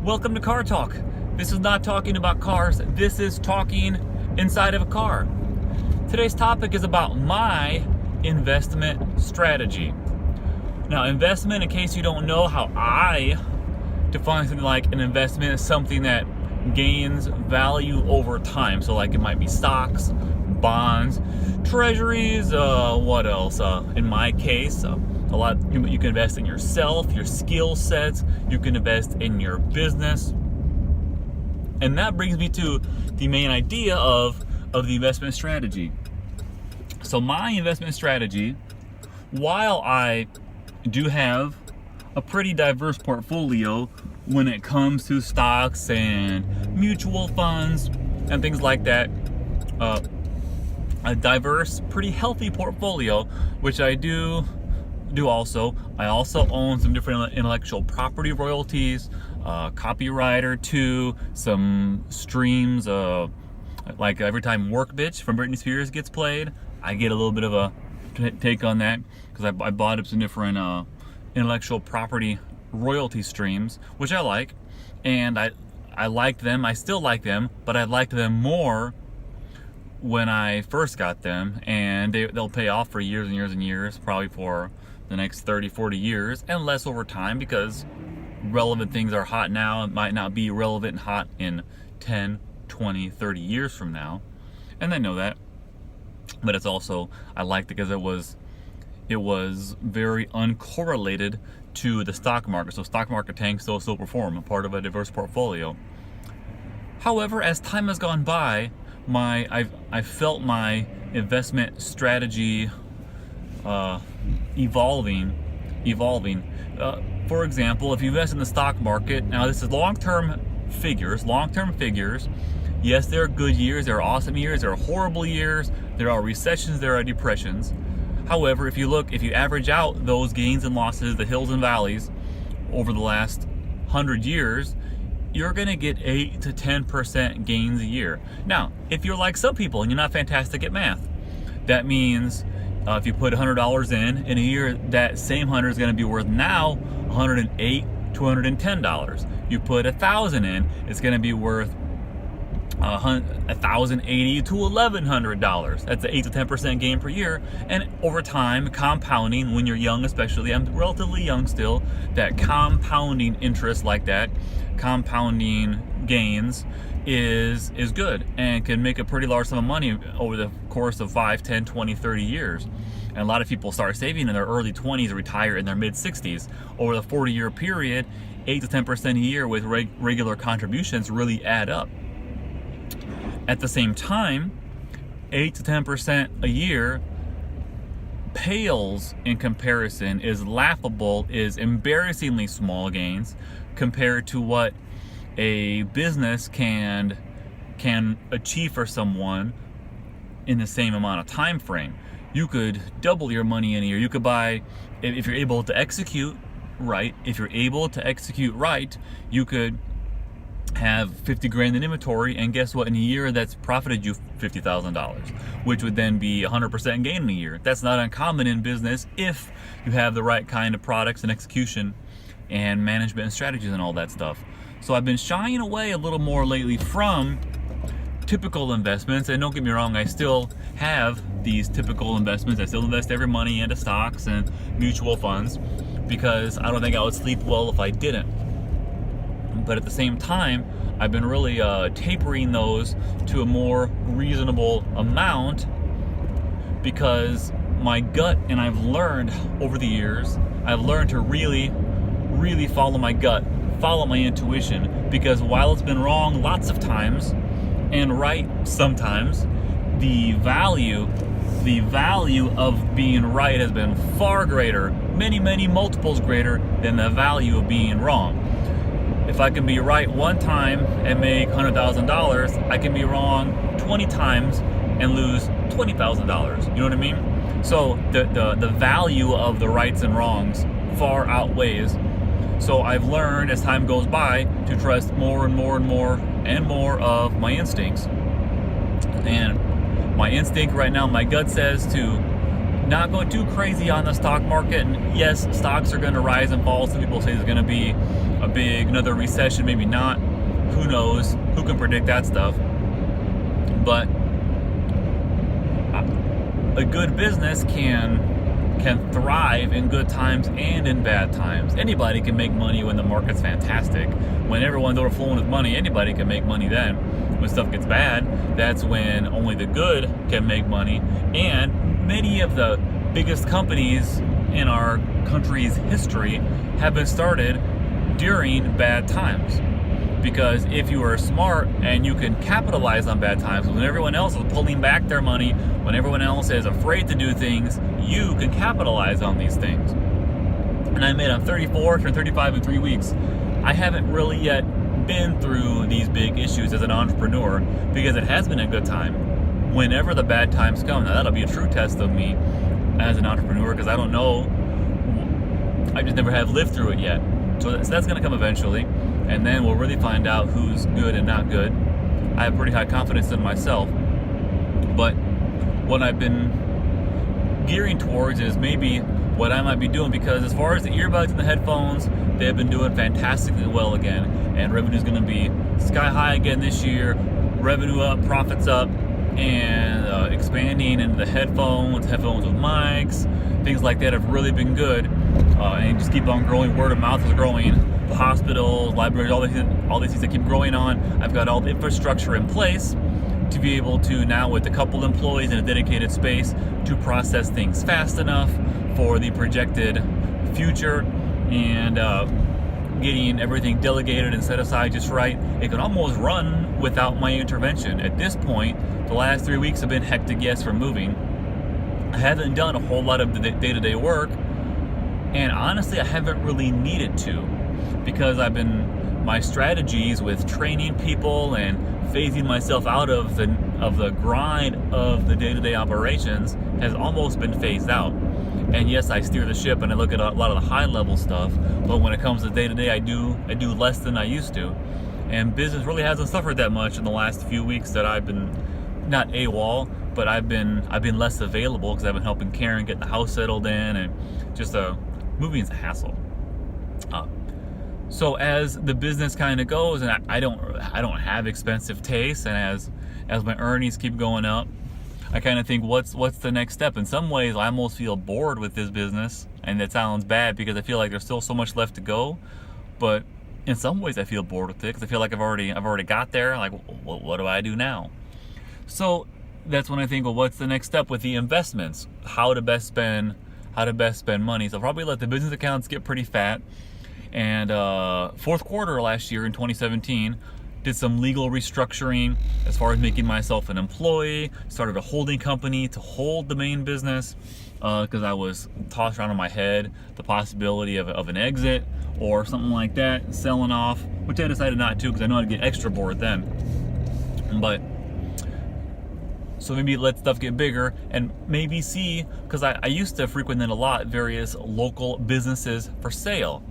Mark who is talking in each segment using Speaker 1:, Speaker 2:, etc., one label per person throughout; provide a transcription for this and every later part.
Speaker 1: Welcome to Car Talk. This is not talking about cars, this is talking inside of a car. Today's topic is about my investment strategy. Now, investment, in case you don't know how I define something like an investment, is something that gains value over time. So like it might be stocks, bonds, treasuries, what else? In my case, a lot you can invest in yourself, your skill sets, you can invest in your business. And that brings me to the main idea of the investment strategy. So my investment strategy, while I do have a pretty diverse portfolio when it comes to stocks and mutual funds and things like that, a diverse, pretty healthy portfolio, which I do also. I also own some different intellectual property royalties, copyright or two, some streams, like every time Work Bitch from Britney Spears gets played, I get a little bit of a take on that because I bought up some different intellectual property royalty streams, which I like, and I liked them. I still like them, but I liked them more when I first got them, and they'll pay off for years and years and years, probably for the next 30, 40 years, and less over time, because relevant things are hot now and might not be relevant and hot in 10, 20, 30 years from now. And I know that. But it's also, I liked it because it was very uncorrelated to the stock market. So stock market tanks still perform, a part of a diverse portfolio. However, as time has gone by, I felt my investment strategy evolving. For example, if you invest in the stock market, now this is long-term figures. Yes, there are good years, there are awesome years, there are horrible years, there are recessions, there are depressions. However, if you average out those gains and losses, the hills and valleys over the last 100 years, you're going to get 8 to 10% gains a year. Now, if you're like some people and you're not fantastic at math, that means if you put $100 in a year, that same 100 is going to be worth now $108 to $110. You put $1,000 in, it's going to be worth $1,080 to $1,100. That's an 8 to 10% gain per year. And over time, compounding, when you're young especially, I'm relatively young still, that compounding interest like that, compounding gains is good and can make a pretty large sum of money over the course of 5, 10, 20, 30 years. And a lot of people start saving in their early 20s, retire in their mid 60s. Over the 40-year period, 8 to 10% a year with regular contributions really add up. At the same time, 8 to 10% a year pales in comparison, is laughable, is embarrassingly small gains compared to what a business can achieve for someone in the same amount of time frame. You could double your money in a year. You could buy, if you're able to execute right, you could have 50 grand in inventory, and guess what? In a year, that's profited you $50,000, which would then be 100% gain in a year. That's not uncommon in business if you have the right kind of products and execution and management and strategies and all that stuff. So I've been shying away a little more lately from typical investments, and don't get me wrong, I still have these typical investments. I still invest every money into stocks and mutual funds because I don't think I would sleep well if I didn't. But at the same time, I've been really tapering those to a more reasonable amount because my gut, and I've learned over the years, I've learned to really follow my gut, follow my intuition, because while it's been wrong lots of times and right sometimes, the value of being right has been far greater, many multiples greater than the value of being wrong. If I can be right one time and make $100,000, I can be wrong 20 times and lose $20,000. You know what I mean? So the value of the rights and wrongs far outweighs. So I've learned as time goes by to trust more and more of my instincts. And my instinct right now, my gut says to not go too crazy on the stock market. And yes, stocks are going to rise and fall. Some people say there's going to be another recession, maybe not. Who knows? Who can predict that stuff? But a good business can thrive in good times and in bad times. Anybody can make money when the market's fantastic. When everyone's overflowing with money, anybody can make money then. When stuff gets bad, that's when only the good can make money. And many of the biggest companies in our country's history have been started during bad times. Because if you are smart and you can capitalize on bad times, when everyone else is pulling back their money, when everyone else is afraid to do things, you can capitalize on these things. And I'm 34, turned 35 in 3 weeks. I haven't really yet been through these big issues as an entrepreneur because it has been a good time. Whenever the bad times come, now that'll be a true test of me as an entrepreneur because I don't know. I just never have lived through it yet. So that's going to come eventually. And then we'll really find out who's good and not good. I have pretty high confidence in myself. But what I've been gearing towards is maybe what I might be doing, because as far as the earbuds and the headphones, they've been doing fantastically well again. And revenue's going to be sky high again this year. Revenue up, profits up, and expanding into the headphones with mics, things like that have really been good. And just keep on growing. Word of mouth is growing. The hospitals, libraries, all these things that keep growing on. I've got all the infrastructure in place to be able to now, with a couple employees in a dedicated space, to process things fast enough for the projected future, and getting everything delegated and set aside just right. It can almost run without my intervention. At this point, the last 3 weeks have been hectic, yes, for moving. I haven't done a whole lot of the day-to-day work, and honestly, I haven't really needed to, because my strategies with training people and phasing myself out of the grind of the day-to-day operations has almost been phased out. And yes, I steer the ship and I look at a lot of the high-level stuff, but when it comes to day-to-day, I do less than I used to. And business really hasn't suffered that much in the last few weeks that I've been not AWOL, but I've been less available because I've been helping Karen get the house settled in, and just moving is a hassle. So as the business kind of goes, and I don't have expensive tastes, and as my earnings keep going up, I kind of think, what's the next step? In some ways, I almost feel bored with this business, and that sounds bad because I feel like there's still so much left to go. But in some ways, I feel bored with it because I feel like I've already got there. Like, what do I do now? So that's when I think, well, what's the next step with the investments? How to best spend money. So I'll probably let the business accounts get pretty fat. And fourth quarter last year in 2017, did some legal restructuring as far as making myself an employee, started a holding company to hold the main business, because I was tossed around in my head the possibility of an exit or something like that, selling off, which I decided not to because I know I'd get extra bored then. But so maybe let stuff get bigger and maybe see, because I used to frequent a lot various local businesses for sale.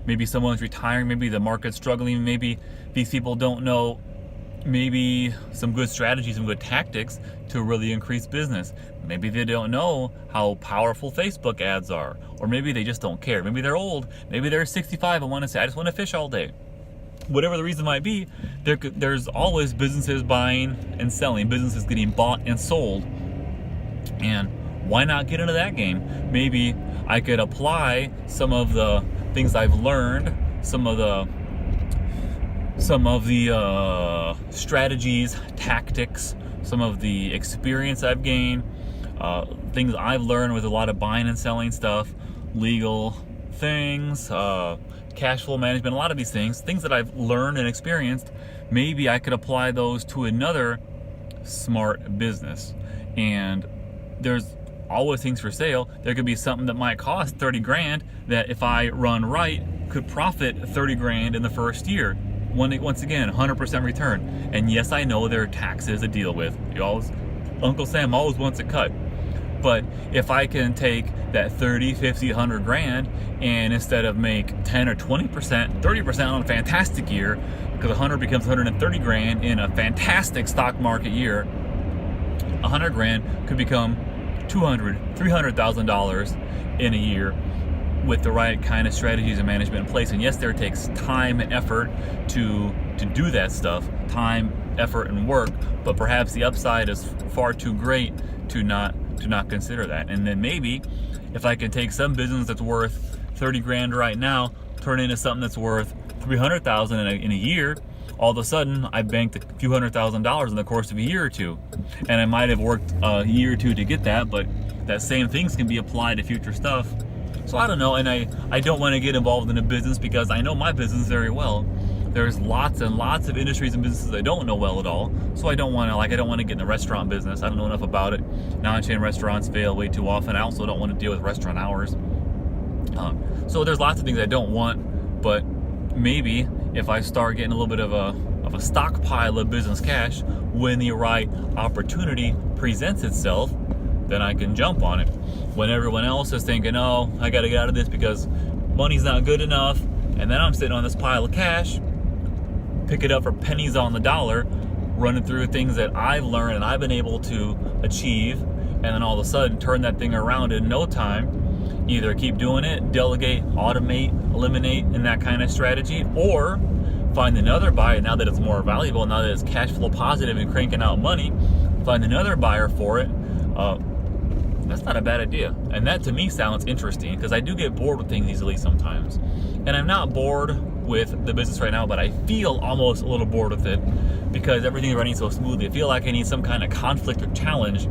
Speaker 1: Maybe someone's retiring, maybe the market's struggling, maybe these people don't know maybe some good strategies and good tactics to really increase business. Maybe they don't know how powerful Facebook ads are, or maybe they just don't care. Maybe they're old, maybe they're 65 and want to say, I just want to fish all day. Whatever the reason might be, there's always businesses buying and selling, businesses getting bought and sold. And why not get into that game? Maybe I could apply some of the things I've learned, some of the strategies, tactics, some of the experience I've gained, things I've learned with a lot of buying and selling stuff, legal things, cash flow management, a lot of these things that I've learned and experienced. Maybe I could apply those to another smart business. And there's always things for sale. There could be something that might cost 30 grand that if I run right could profit 30 grand in the first year. Once again, 100% return. And yes, I know there are taxes to deal with. Uncle Sam always wants a cut. But if I can take that 30, 50, 100 grand and instead of make 10 or 20%, 30% on a fantastic year, because 100 becomes 130 grand in a fantastic stock market year, 100 grand could become $200,000, $300,000 in a year with the right kind of strategies and management in place. And yes, there takes time and effort to do that stuff, time, effort, and work, but perhaps the upside is far too great to not consider that. And then maybe if I can take some business that's worth 30 grand right now, turn it into something that's worth 300,000 in a year, all of a sudden I banked a few $100,000 in the course of a year or two. And I might have worked a year or two to get that, but that same things can be applied to future stuff. So I don't know, and I don't want to get involved in a business because I know my business very well. There's lots and lots of industries and businesses I don't know well at all. So I don't want to get in the restaurant business. I don't know enough about it. Non-chain restaurants fail way too often. I also don't want to deal with restaurant hours. So there's lots of things I don't want, but maybe if I start getting a little bit of a stockpile of business cash, when the right opportunity presents itself, then I can jump on it. When everyone else is thinking, oh, I got to get out of this because money's not good enough, and then I'm sitting on this pile of cash, pick it up for pennies on the dollar, running through things that I've learned and I've been able to achieve, and then all of a sudden turn that thing around in no time. Either keep doing it, delegate, automate, eliminate in that kind of strategy, or find another buyer now that it's more valuable, now that it's cash flow positive and cranking out money, find another buyer for it. That's not a bad idea. And that to me sounds interesting because I do get bored with things easily sometimes. And I'm not bored with the business right now, but I feel almost a little bored with it because everything's running so smoothly. I feel like I need some kind of conflict or challenge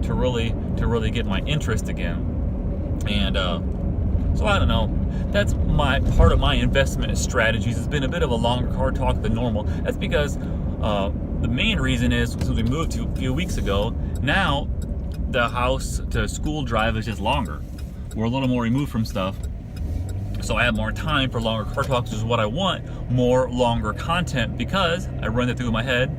Speaker 1: to really get my interest again. And so I don't know. That's part of my investment strategies. It's been a bit of a longer car talk than normal. That's because the main reason is since we moved a few weeks ago, now the house to school drive is just longer. We're a little more removed from stuff. So I have more time for longer car talks, which is what I want, more longer content, because I run that through my head.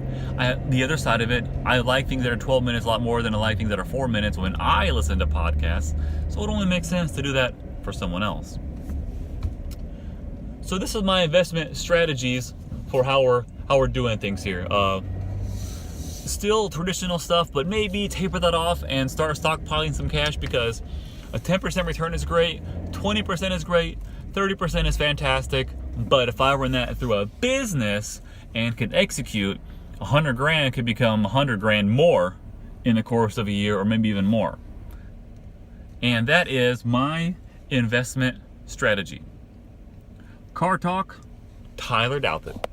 Speaker 1: The other side of it, I like things that are 12 minutes a lot more than I like things that are 4 minutes when I listen to podcasts. So it only makes sense to do that for someone else. So this is my investment strategies for how we're doing things here. Still traditional stuff, but maybe taper that off and start stockpiling some cash, because a 10% return is great, 20% is great, 30% is fantastic. But if I run that through a business and can execute, 100 grand could become 100 grand more in the course of a year, or maybe even more. And that is my investment strategy. Car Talk, Tyler Douthit.